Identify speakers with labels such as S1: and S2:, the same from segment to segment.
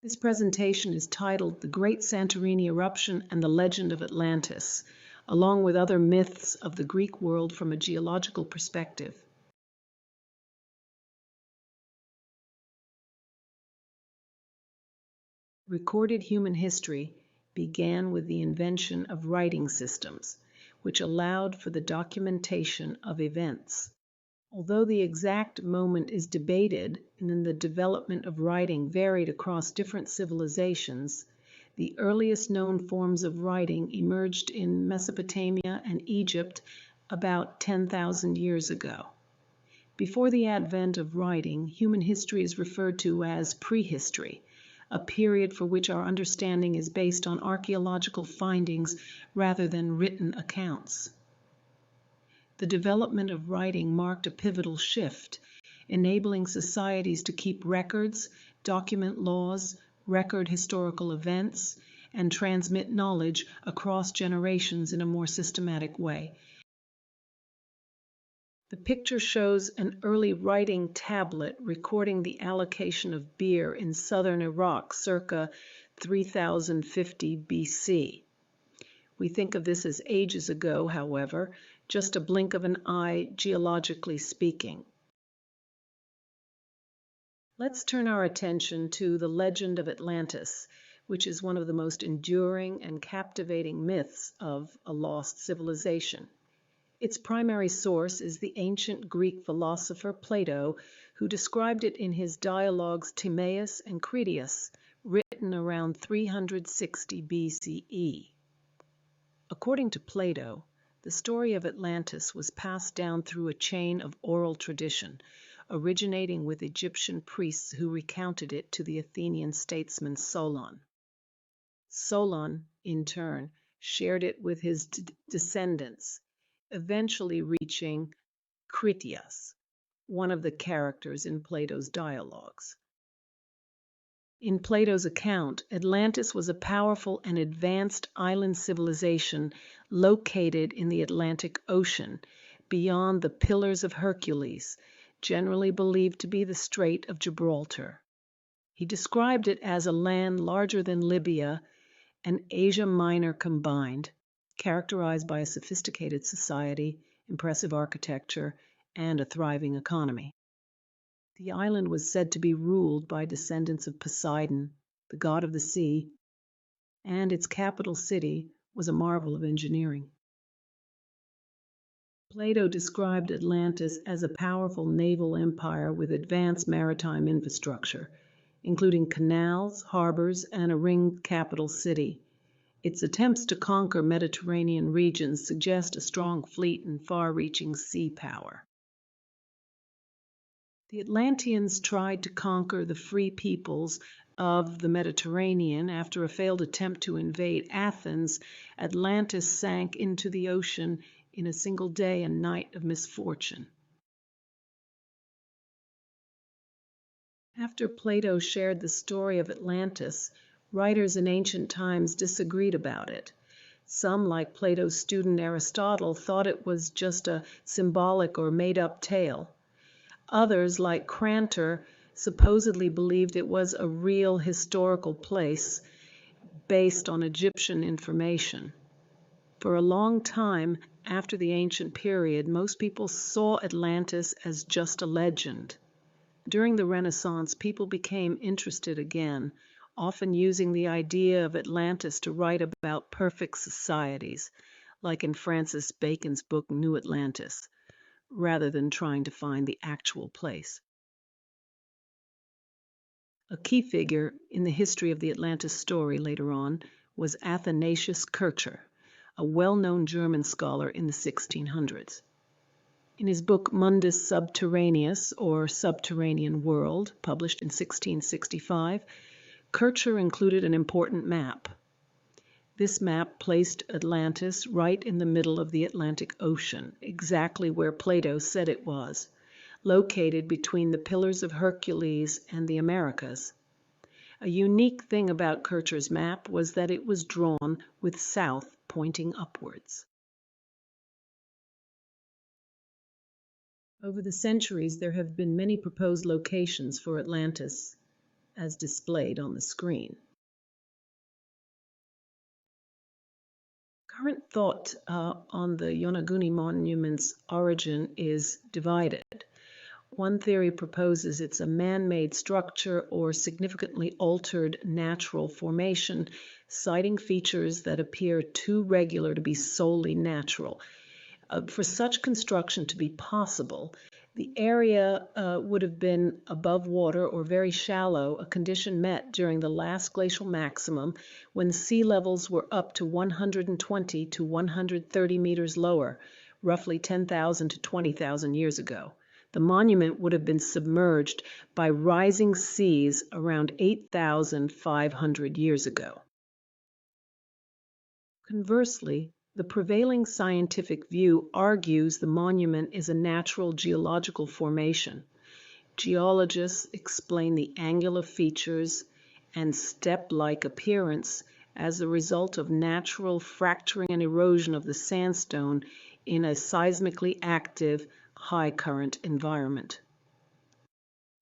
S1: This presentation is titled The Great Santorini Eruption and the Legend of Atlantis, along with other myths of the Greek world from a geological perspective. Recorded human history began with the invention of writing systems, which allowed for the documentation of events. Although the exact moment is debated and the development of writing varied across different civilizations, the earliest known forms of writing emerged in Mesopotamia and Egypt about 10,000 years ago. Before the advent of writing, human history is referred to as prehistory, a period for which our understanding is based on archaeological findings rather than written accounts. The development of writing marked a pivotal shift, enabling societies to keep records, document laws, record historical events, and transmit knowledge across generations in a more systematic way. The picture shows an early writing tablet recording the allocation of beer in southern Iraq circa 3050 BC. We think of this as ages ago, however, just a blink of an eye, geologically speaking. Let's turn our attention to the legend of Atlantis, which is one of the most enduring and captivating myths of a lost civilization. Its primary source is the ancient Greek philosopher Plato, who described it in his dialogues Timaeus and Critias, written around 360 BCE. According to Plato, the story of Atlantis was passed down through a chain of oral tradition, originating with Egyptian priests who recounted it to the Athenian statesman Solon. Solon, in turn, shared it with his descendants, eventually reaching Critias, one of the characters in Plato's dialogues. In Plato's account, Atlantis was a powerful and advanced island civilization located in the Atlantic Ocean, beyond the Pillars of Hercules, generally believed to be the Strait of Gibraltar. He described it as a land larger than Libya and Asia Minor combined, characterized by a sophisticated society, impressive architecture, and a thriving economy. The island was said to be ruled by descendants of Poseidon, the god of the sea, and its capital city was a marvel of engineering. Plato described Atlantis as a powerful naval empire with advanced maritime infrastructure, including canals, harbors, and a ringed capital city. Its attempts to conquer Mediterranean regions suggest a strong fleet and far-reaching sea power. The Atlanteans tried to conquer the free peoples of the Mediterranean. After a failed attempt to invade Athens, Atlantis sank into the ocean in a single day and night of misfortune. After Plato shared the story of Atlantis, writers in ancient times disagreed about it. Some, like Plato's student Aristotle, thought it was just a symbolic or made-up tale. Others, like Crantor, supposedly believed it was a real historical place based on Egyptian information. For a long time after the ancient period, most people saw Atlantis as just a legend. During the Renaissance, people became interested again, often using the idea of Atlantis to write about perfect societies, like in Francis Bacon's book New Atlantis, rather than trying to find the actual place. A key figure in the history of the Atlantis story later on was Athanasius Kircher, a well-known German scholar in the 1600s. In his book Mundus Subterraneus, or Subterranean World, published in 1665, Kircher included an important map. This map placed Atlantis right in the middle of the Atlantic Ocean, exactly where Plato said it was, located between the Pillars of Hercules and the Americas. A unique thing about Kircher's map was that it was drawn with south pointing upwards. Over the centuries, there have been many proposed locations for Atlantis. as displayed on the screen. Current thought on the Yonaguni monument's origin is divided. One theory proposes it's a man-made structure or significantly altered natural formation, citing features that appear too regular to be solely natural. For such construction to be possible, the area would have been above water or very shallow, a condition met during the last glacial maximum when sea levels were up to 120 to 130 meters lower, roughly 10,000 to 20,000 years ago. The monument would have been submerged by rising seas around 8,500 years ago. Conversely, the prevailing scientific view argues the monument is a natural geological formation. Geologists explain the angular features and step-like appearance as a result of natural fracturing and erosion of the sandstone in a seismically active, high-current environment.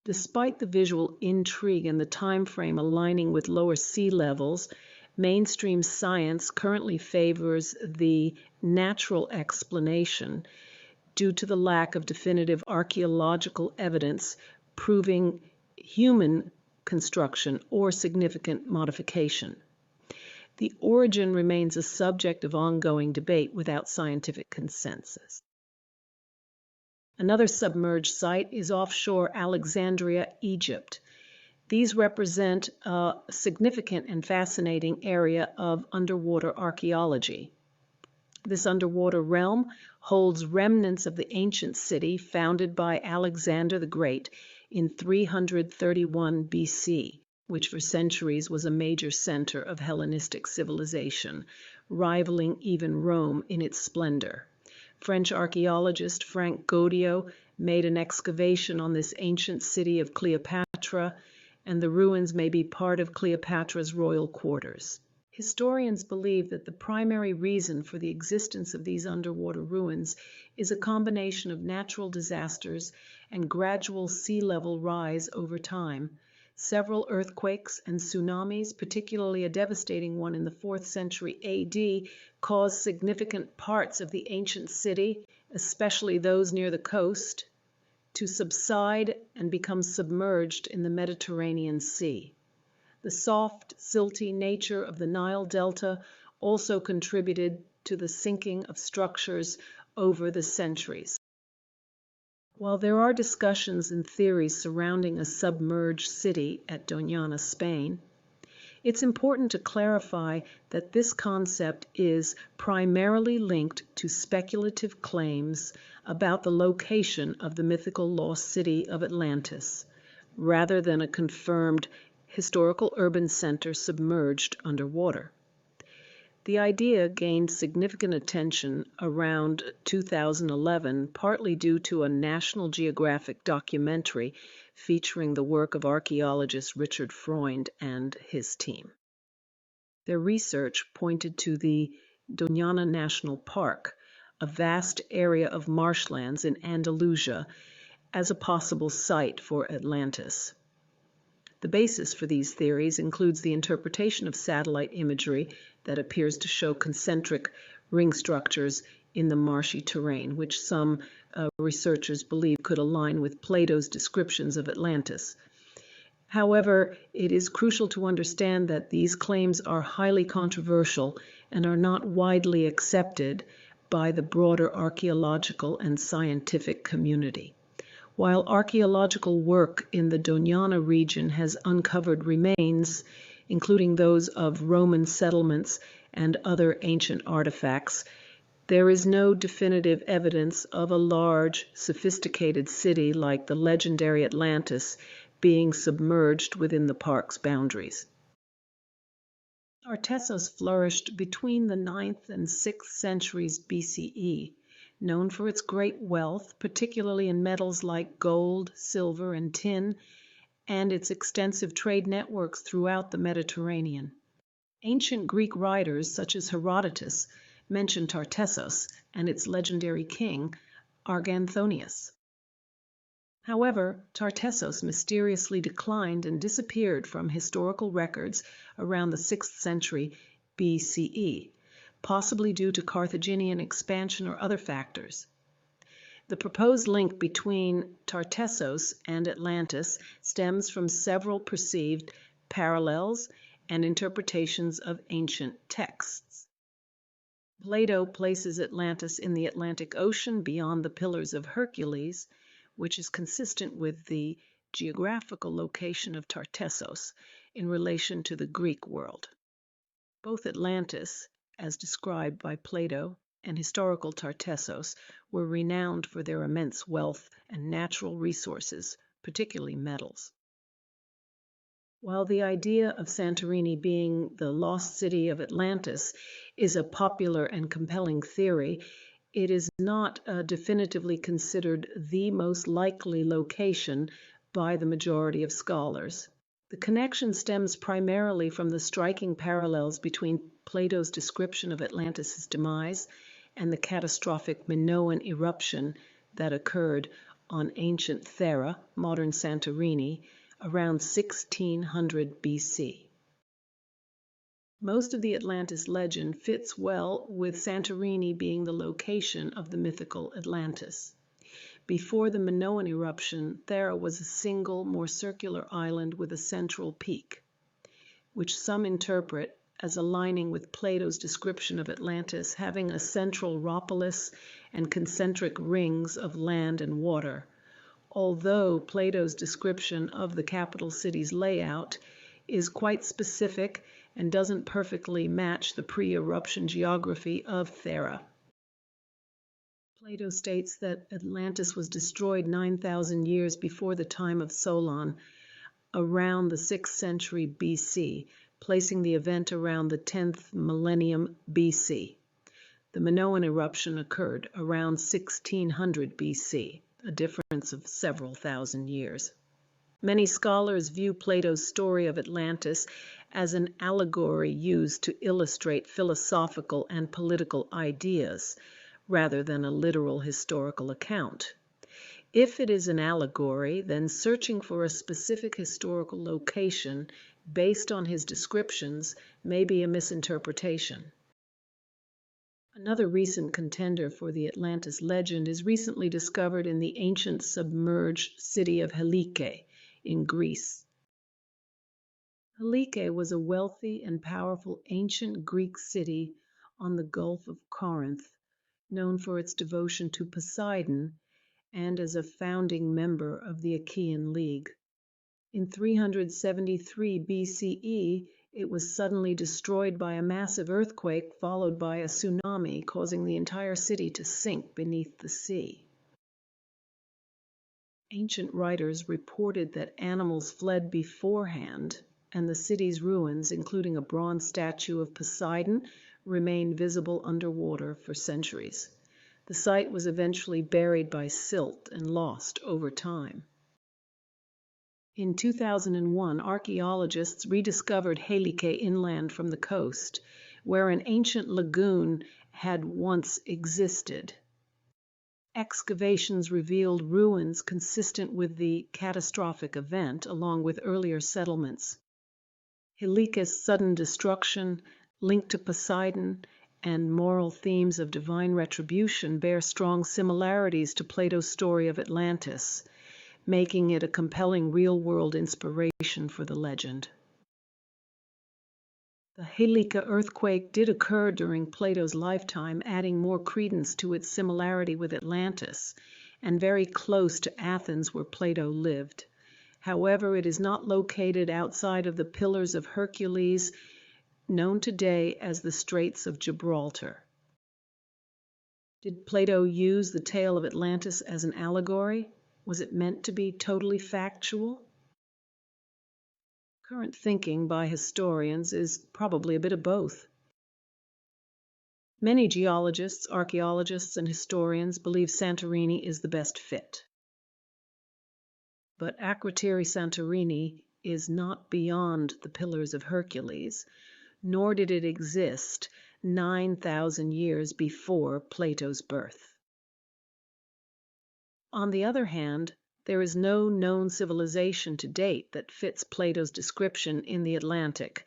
S1: Despite the visual intrigue and the time frame aligning with lower sea levels, mainstream science currently favors the natural explanation due to the lack of definitive archaeological evidence proving human construction or significant modification. The origin remains a subject of ongoing debate without scientific consensus. Another submerged site is offshore Alexandria, Egypt. These represent a significant and fascinating area of underwater archaeology. This underwater realm holds remnants of the ancient city founded by Alexander the Great in 331 BC, which for centuries was a major center of Hellenistic civilization, rivaling even Rome in its splendor. French archaeologist Frank Gaudiot made an excavation on this ancient city of Cleopatra, and the ruins may be part of Cleopatra's royal quarters. Historians believe that the primary reason for the existence of these underwater ruins is a combination of natural disasters and gradual sea level rise over time. Several earthquakes and tsunamis, particularly a devastating one in the 4th century AD, caused significant parts of the ancient city, especially those near the coast, to subside and become submerged in the Mediterranean Sea. The soft, silty nature of the Nile Delta also contributed to the sinking of structures over the centuries. While there are discussions and theories surrounding a submerged city at Doñana, Spain, it's important to clarify that this concept is primarily linked to speculative claims about the location of the mythical lost city of Atlantis, rather than a confirmed historical urban center submerged underwater. The idea gained significant attention around 2011, partly due to a National Geographic documentary featuring the work of archaeologist Richard Freund and his team. Their research pointed to the Doñana National Park, a vast area of marshlands in Andalusia, as a possible site for Atlantis. The basis for these theories includes the interpretation of satellite imagery that appears to show concentric ring structures in the marshy terrain, which some researchers believe could align with Plato's descriptions of Atlantis. However, it is crucial to understand that these claims are highly controversial and are not widely accepted by the broader archaeological and scientific community. While archaeological work in the Doñana region has uncovered remains, including those of Roman settlements and other ancient artifacts, there is no definitive evidence of a large, sophisticated city like the legendary Atlantis being submerged within the park's boundaries. Tartessos flourished between the 9th and 6th centuries BCE, known for its great wealth, particularly in metals like gold, silver, and tin, and its extensive trade networks throughout the Mediterranean. Ancient Greek writers, such as Herodotus, mention Tartessos and its legendary king, Arganthonius. However, Tartessos mysteriously declined and disappeared from historical records around the 6th century BCE, possibly due to Carthaginian expansion or other factors. The proposed link between Tartessos and Atlantis stems from several perceived parallels and interpretations of ancient texts. Plato places Atlantis in the Atlantic Ocean beyond the Pillars of Hercules, which is consistent with the geographical location of Tartessos in relation to the Greek world. Both Atlantis, as described by Plato, and historical Tartessos were renowned for their immense wealth and natural resources, particularly metals. While the idea of Santorini being the lost city of Atlantis is a popular and compelling theory, it is not definitively considered the most likely location by the majority of scholars. The connection stems primarily from the striking parallels between Plato's description of Atlantis' demise and the catastrophic Minoan eruption that occurred on ancient Thera, modern Santorini, around 1600 BC. Most of the Atlantis legend fits well with Santorini being the location of the mythical Atlantis. Before the Minoan eruption, Thera was a single, more circular island with a central peak, which some interpret as aligning with Plato's description of Atlantis having a central ropolis and concentric rings of land and water, although Plato's description of the capital city's layout is quite specific and doesn't perfectly match the pre-eruption geography of Thera. Plato states that Atlantis was destroyed 9,000 years before the time of Solon, around the 6th century BC, placing the event around the 10th millennium BC. The Minoan eruption occurred around 1600 BC, a difference of several thousand years. Many scholars view Plato's story of Atlantis as an allegory used to illustrate philosophical and political ideas, rather than a literal historical account. If it is an allegory, then searching for a specific historical location based on his descriptions may be a misinterpretation. Another recent contender for the Atlantis legend is recently discovered in the ancient submerged city of Helike in Greece. Helike was a wealthy and powerful ancient Greek city on the Gulf of Corinth, known for its devotion to Poseidon and as a founding member of the Achaean League. In 373 BCE, it was suddenly destroyed by a massive earthquake followed by a tsunami, causing the entire city to sink beneath the sea. Ancient writers reported that animals fled beforehand, and the city's ruins, including a bronze statue of Poseidon, remained visible underwater for centuries. The site was eventually buried by silt and lost over time. In 2001, archaeologists rediscovered Helike inland from the coast, where an ancient lagoon had once existed. Excavations revealed ruins consistent with the catastrophic event, along with earlier settlements. Helike's sudden destruction, linked to Poseidon, and moral themes of divine retribution bear strong similarities to Plato's story of Atlantis, making it a compelling real-world inspiration for the legend. The Helike earthquake did occur during Plato's lifetime, adding more credence to its similarity with Atlantis, and very close to Athens where Plato lived. However, it is not located outside of the Pillars of Hercules, known today as the Straits of Gibraltar. Did Plato use the tale of Atlantis as an allegory? Was it meant to be totally factual? Current thinking by historians is probably a bit of both. Many geologists, archaeologists, and historians believe Santorini is the best fit. But Akrotiri Santorini is not beyond the Pillars of Hercules, nor did it exist 9,000 years before Plato's birth. On the other hand, There is no known civilization to date that fits Plato's description in the Atlantic.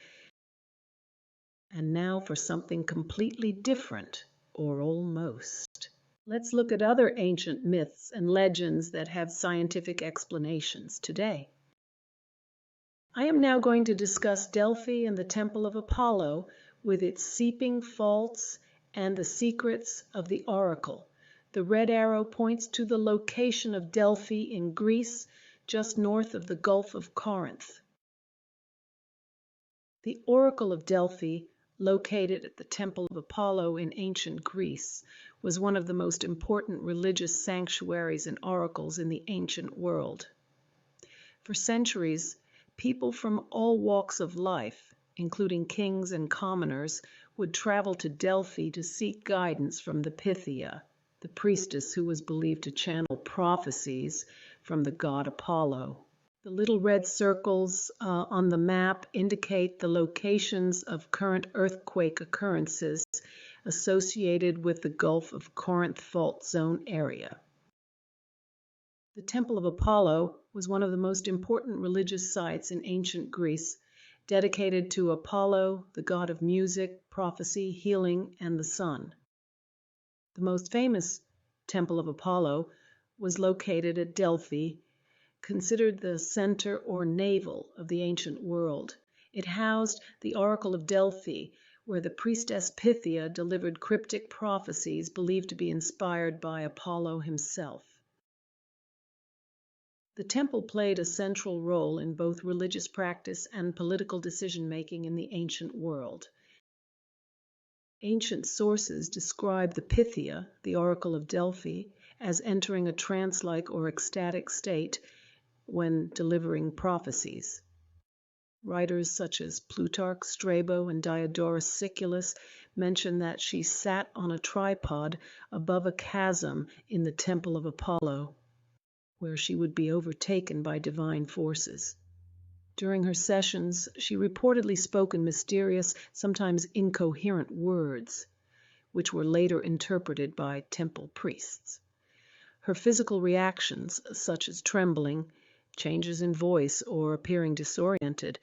S1: And now for something completely different, or almost. Let's look at other ancient myths and legends that have scientific explanations today. I am now going to discuss Delphi and the Temple of Apollo with its seeping faults and the secrets of the Oracle. The red arrow points to the location of Delphi in Greece, just north of the Gulf of Corinth. The Oracle of Delphi, located at the Temple of Apollo in ancient Greece, was one of the most important religious sanctuaries and oracles in the ancient world. For centuries, people from all walks of life, including kings and commoners, would travel to Delphi to seek guidance from the Pythia, the priestess who was believed to channel prophecies from the god Apollo. The little red circles on the map indicate the locations of current earthquake occurrences associated with the Gulf of Corinth fault zone area. The Temple of Apollo was one of the most important religious sites in ancient Greece, dedicated to Apollo, the god of music, prophecy, healing, and the sun. The most famous Temple of Apollo was located at Delphi, considered the center or navel of the ancient world. It housed the Oracle of Delphi, where the priestess Pythia delivered cryptic prophecies believed to be inspired by Apollo himself. The temple played a central role in both religious practice and political decision-making in the ancient world. Ancient sources describe the Pythia, the Oracle of Delphi, as entering a trance-like or ecstatic state when delivering prophecies. Writers such as Plutarch, Strabo, and Diodorus Siculus mention that she sat on a tripod above a chasm in the Temple of Apollo, where she would be overtaken by divine forces. During her sessions, she reportedly spoke in mysterious, sometimes incoherent words, which were later interpreted by temple priests. Her physical reactions, such as trembling, changes in voice, or appearing disoriented,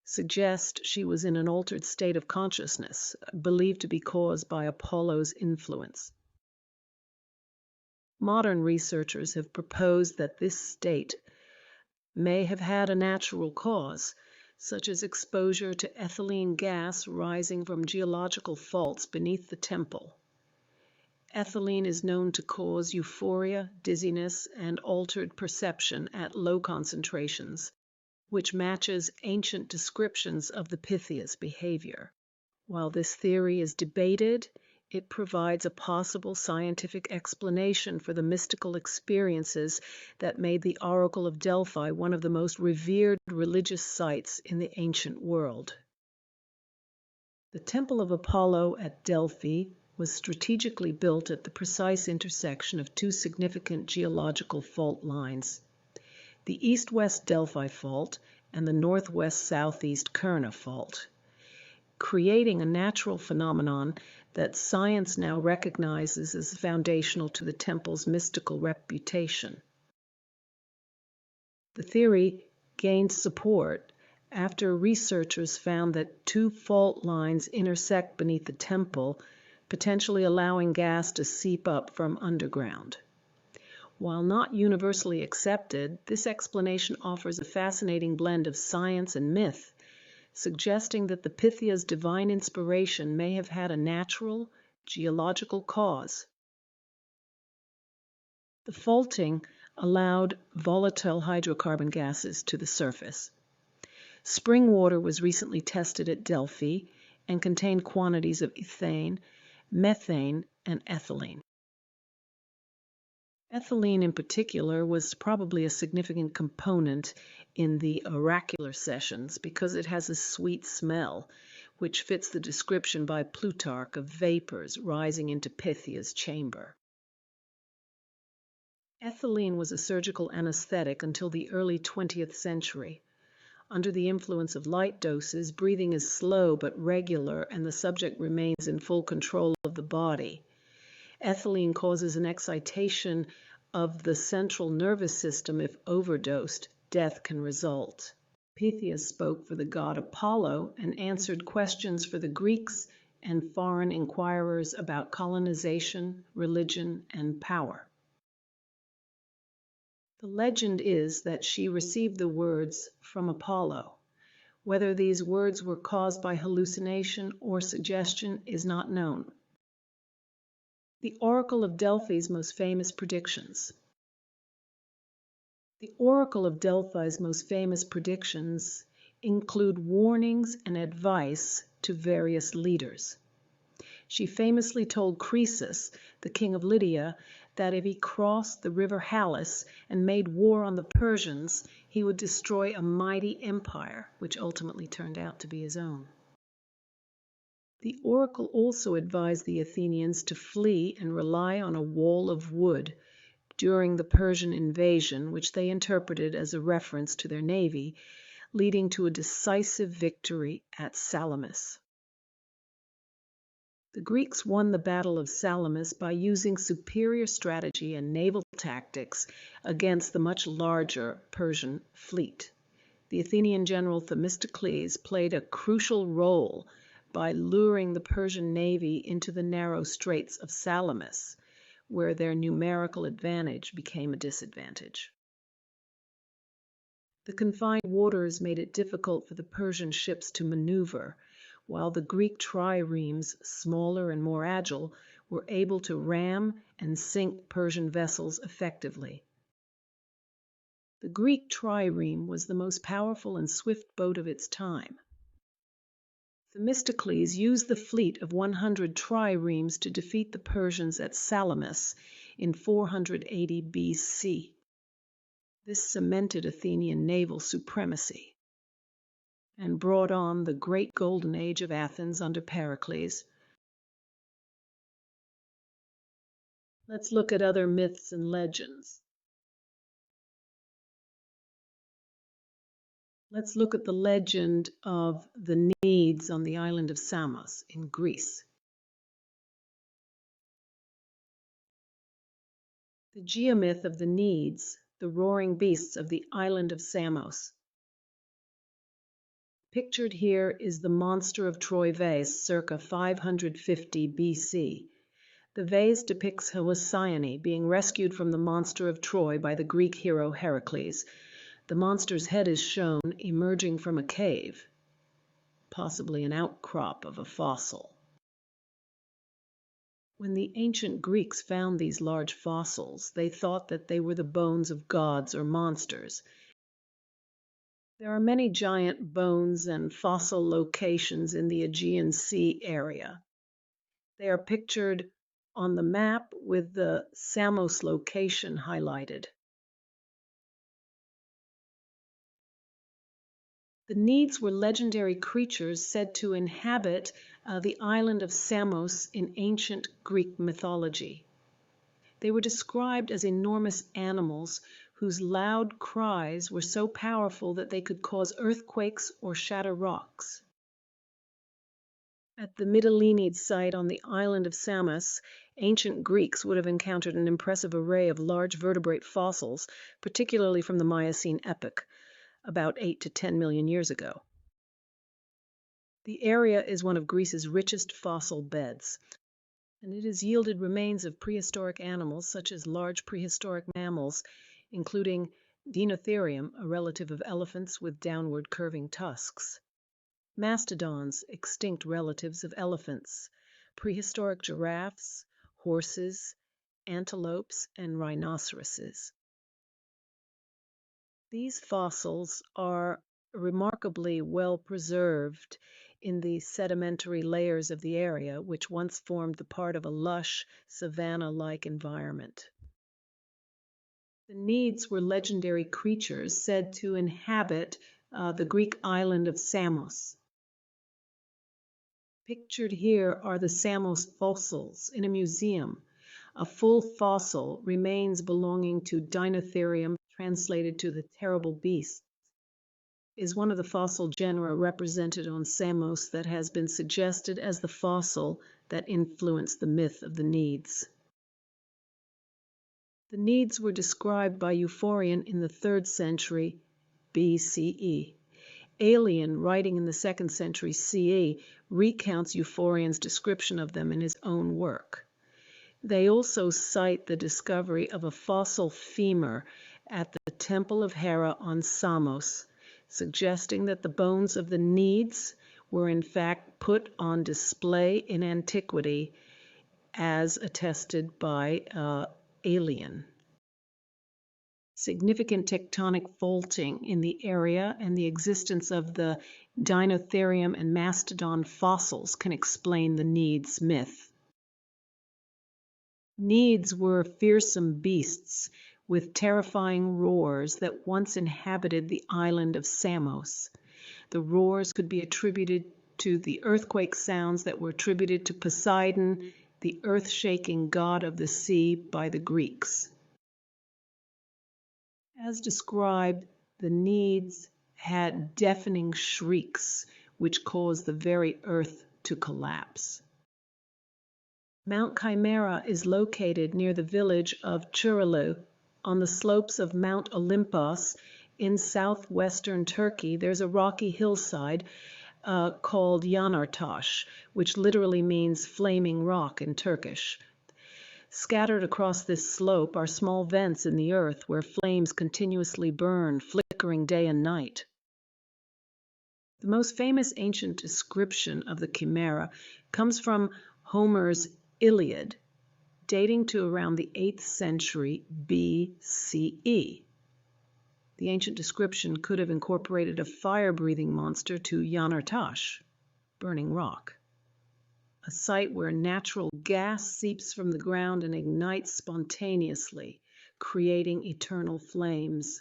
S1: suggest she was in an altered state of consciousness, believed to be caused by Apollo's influence. Modern researchers have proposed that this state may have had a natural cause, such as exposure to ethylene gas rising from geological faults beneath the temple. Ethylene is known to cause euphoria, dizziness, and altered perception at low concentrations, which matches ancient descriptions of the Pythia's behavior. While this theory is debated, it provides a possible scientific explanation for the mystical experiences that made the Oracle of Delphi one of the most revered religious sites in the ancient world. The Temple of Apollo at Delphi was strategically built at the precise intersection of two significant geological fault lines, the east-west Delphi fault and the northwest-southeast Kurna fault, creating a natural phenomenon that science now recognizes as foundational to the temple's mystical reputation. The theory gained support after researchers found that two fault lines intersect beneath the temple, potentially allowing gas to seep up from underground. While not universally accepted, this explanation offers a fascinating blend of science and myth, suggesting that the Pythia's divine inspiration may have had a natural, geological cause. The faulting allowed volatile hydrocarbon gases to the surface. Spring water was recently tested at Delphi and contained quantities of ethane, methane, and ethylene. Ethylene in particular was probably a significant component in the oracular sessions because it has a sweet smell, which fits the description by Plutarch of vapors rising into Pythia's chamber. Ethylene was a surgical anesthetic until the early 20th century. Under the influence of light doses, breathing is slow but regular, and the subject remains in full control of the body. Ethylene causes an excitation of the central nervous system. If overdosed, death can result. Pythias spoke for the god Apollo and answered questions for the Greeks and foreign inquirers about colonization, religion, and power. The legend is that she received the words from Apollo. Whether these words were caused by hallucination or suggestion is not known. The Oracle of Delphi's most famous predictions. The Oracle of Delphi's most famous predictions include warnings and advice to various leaders. She famously told Croesus, the king of Lydia, that if he crossed the river Halys and made war on the Persians, he would destroy a mighty empire, which ultimately turned out to be his own. The oracle also advised the Athenians to flee and rely on a wall of wood during the Persian invasion, which they interpreted as a reference to their navy, leading to a decisive victory at Salamis. The Greeks won the Battle of Salamis by using superior strategy and naval tactics against the much larger Persian fleet. The Athenian general Themistocles played a crucial role by luring the Persian navy into the narrow straits of Salamis, where their numerical advantage became a disadvantage. The confined waters made it difficult for the Persian ships to maneuver, while the Greek triremes, smaller and more agile, were able to ram and sink Persian vessels effectively. The Greek trireme was the most powerful and swift boat of its time. Themistocles used the fleet of 100 triremes to defeat the Persians at Salamis in 480 BC. This cemented Athenian naval supremacy and brought on the great golden age of Athens under Pericles. Let's look at other myths and legends. Let's look at the legend of the Neades on the island of Samos in Greece. The geomyth of the Neades, the roaring beasts of the island of Samos. Pictured here is the monster of Troy vase circa 550 BC. The vase depicts Halcyone being rescued from the monster of Troy by the Greek hero Heracles. The monster's head is shown emerging from a cave, possibly an outcrop of a fossil. When the ancient Greeks found these large fossils, they thought that they were the bones of gods or monsters. There are many giant bones and fossil locations in the Aegean Sea area. They are pictured on the map with the Samos location highlighted. The Neades were legendary creatures said to inhabit the island of Samos in ancient Greek mythology. They were described as enormous animals whose loud cries were so powerful that they could cause earthquakes or shatter rocks. At the Mytilene site on the island of Samos, ancient Greeks would have encountered an impressive array of large vertebrate fossils, particularly from the Miocene epoch, about 8 to 10 million years ago. The area is one of Greece's richest fossil beds, and it has yielded remains of prehistoric animals such as large prehistoric mammals, including Deinotherium, a relative of elephants with downward curving tusks, mastodons, extinct relatives of elephants, prehistoric giraffes, horses, antelopes, and rhinoceroses. These fossils are remarkably well preserved in the sedimentary layers of the area, which once formed the part of a lush, savanna-like environment. The Neades were legendary creatures said to inhabit the Greek island of Samos. Pictured here are the Samos fossils in a museum. A full fossil remains belonging to Deinotherium, translated to the terrible beast, is one of the fossil genera represented on Samos that has been suggested as the fossil that influenced the myth of the Neades. The Neades were described by Euphorion in the 3rd century BCE. Aelian, writing in the 2nd century CE, recounts Euphorion's description of them in his own work. They also cite the discovery of a fossil femur at the Temple of Hera on Samos, suggesting that the bones of the Neades were in fact put on display in antiquity, as attested by Aelian. Significant tectonic faulting in the area and the existence of the Dinotherium and Mastodon fossils can explain the Neades myth. Neades were fearsome beasts with terrifying roars that once inhabited the island of Samos. The roars could be attributed to the earthquake sounds that were attributed to Poseidon, the earth-shaking god of the sea by the Greeks. As described, the Neades had deafening shrieks which caused the very earth to collapse. Mount Chimera is located near the village of Çorlu on the slopes of Mount Olympos in southwestern Turkey. There's a rocky hillside called Yanartaş, which literally means flaming rock in Turkish. Scattered across this slope are small vents in the earth where flames continuously burn, flickering day and night. The most famous ancient description of the Chimera comes from Homer's Iliad, dating to around the 8th century BCE. The ancient description could have incorporated a fire-breathing monster to Yanartaş, burning rock, a site where natural gas seeps from the ground and ignites spontaneously, creating eternal flames.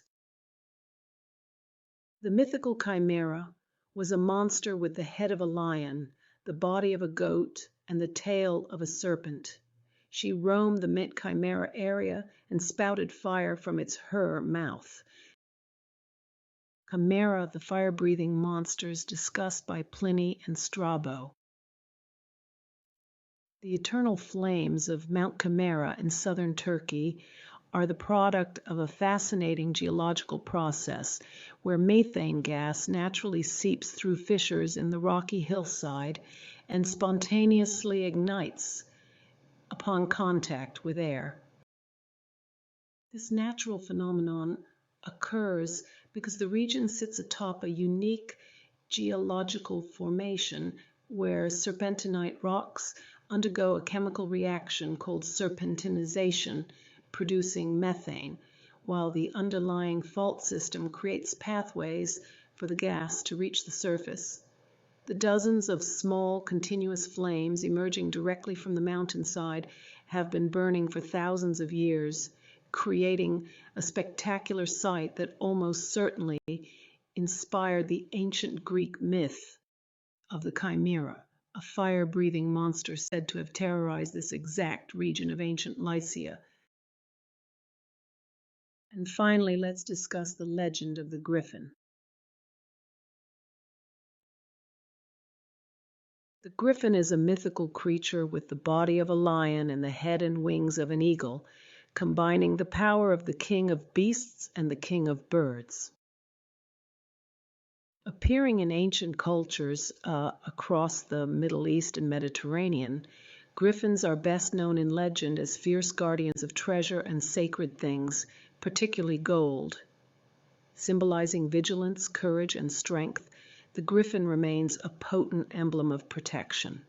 S1: The mythical Chimera was a monster with the head of a lion, the body of a goat, and the tail of a serpent. She roamed the mid-Chimera area and spouted fire from her mouth. Chimera, the fire-breathing monsters discussed by Pliny and Strabo. The eternal flames of Mount Chimera in southern Turkey are the product of a fascinating geological process where methane gas naturally seeps through fissures in the rocky hillside and spontaneously ignites upon contact with air. This natural phenomenon occurs because the region sits atop a unique geological formation where serpentinite rocks undergo a chemical reaction called serpentinization, producing methane, while the underlying fault system creates pathways for the gas to reach the surface. The dozens of small, continuous flames emerging directly from the mountainside have been burning for thousands of years, creating a spectacular sight that almost certainly inspired the ancient Greek myth of the Chimera, a fire-breathing monster said to have terrorized this exact region of ancient Lycia. And finally, let's discuss the legend of the Griffin. The Griffin is a mythical creature with the body of a lion and the head and wings of an eagle, combining the power of the king of beasts and the king of birds. Appearing in ancient cultures across the Middle East and Mediterranean, griffins are best known in legend as fierce guardians of treasure and sacred things, particularly gold. Symbolizing vigilance, courage, and strength, the griffin remains a potent emblem of protection.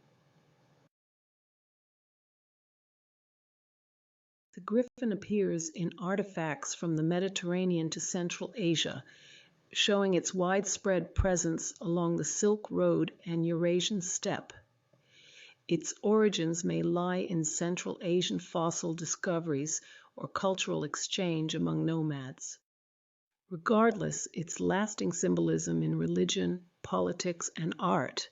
S1: The griffin appears in artifacts from the Mediterranean to Central Asia, showing its widespread presence along the Silk Road and Eurasian steppe. Its origins may lie in Central Asian fossil discoveries or cultural exchange among nomads. Regardless, its lasting symbolism in religion, politics, and art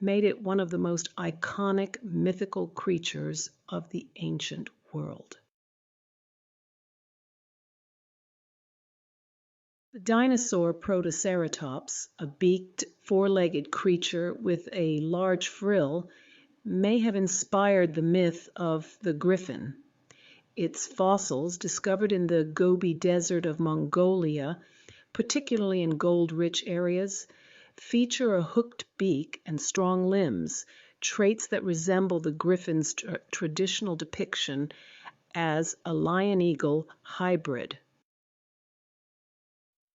S1: made it one of the most iconic mythical creatures of the ancient world. The dinosaur Protoceratops, a beaked, four-legged creature with a large frill, may have inspired the myth of the griffin. Its fossils, discovered in the Gobi Desert of Mongolia, particularly in gold-rich areas, feature a hooked beak and strong limbs, traits that resemble the griffin's traditional depiction as a lion-eagle hybrid.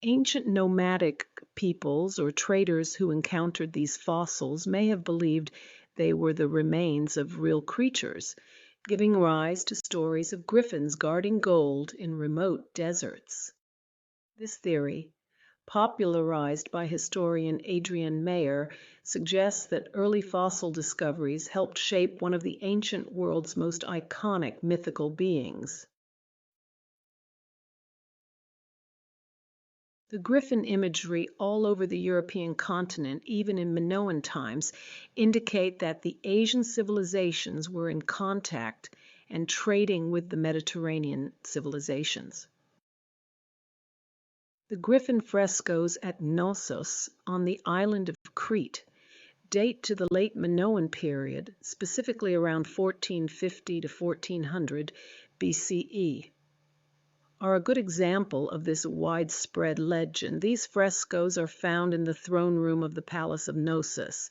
S1: Ancient nomadic peoples or traders who encountered these fossils may have believed they were the remains of real creatures, giving rise to stories of griffins guarding gold in remote deserts. This theory, popularized by historian Adrian Mayer, suggests that early fossil discoveries helped shape one of the ancient world's most iconic mythical beings. The griffin imagery all over the European continent, even in Minoan times, indicate that the Asian civilizations were in contact and trading with the Mediterranean civilizations. The griffin frescoes at Knossos on the island of Crete date to the late Minoan period, specifically around 1450 to 1400 BCE. Are a good example of this widespread legend. These frescoes are found in the throne room of the Palace of Knossos,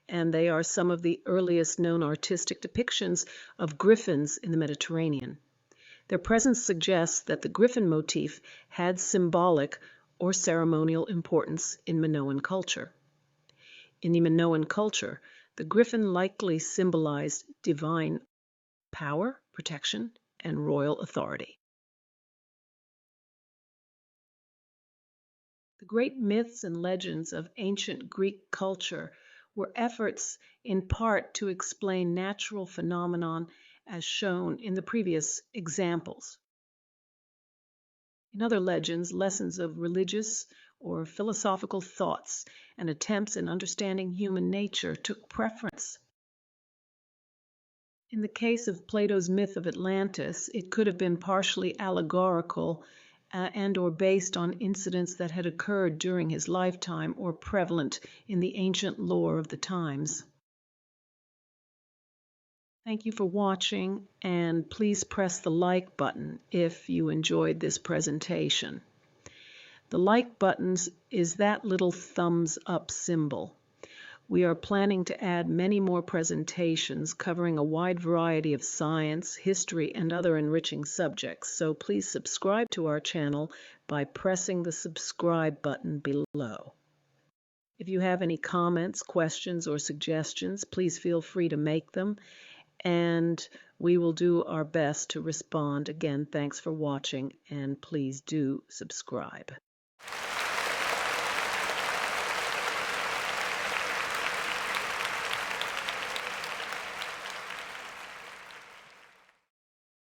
S1: and they are some of the earliest known artistic depictions of griffins in the Mediterranean. Their presence suggests that the griffin motif had symbolic or ceremonial importance in Minoan culture. In the Minoan culture, the griffin likely symbolized divine power, protection, and royal authority. The great myths and legends of ancient Greek culture were efforts in part to explain natural phenomenon as shown in the previous examples. In other legends, lessons of religious or philosophical thoughts and attempts in understanding human nature took preference. In the case of Plato's myth of Atlantis, it could have been partially allegorical and or based on incidents that had occurred during his lifetime or prevalent in the ancient lore of the times. Thank you for watching, and please press the like button if you enjoyed this presentation. The like button is that little thumbs up symbol. We are planning to add many more presentations covering a wide variety of science, history, and other enriching subjects, so please subscribe to our channel by pressing the subscribe button below. If you have any comments, questions, or suggestions, please feel free to make them, and we will do our best to respond. Again, thanks for watching, and please do subscribe.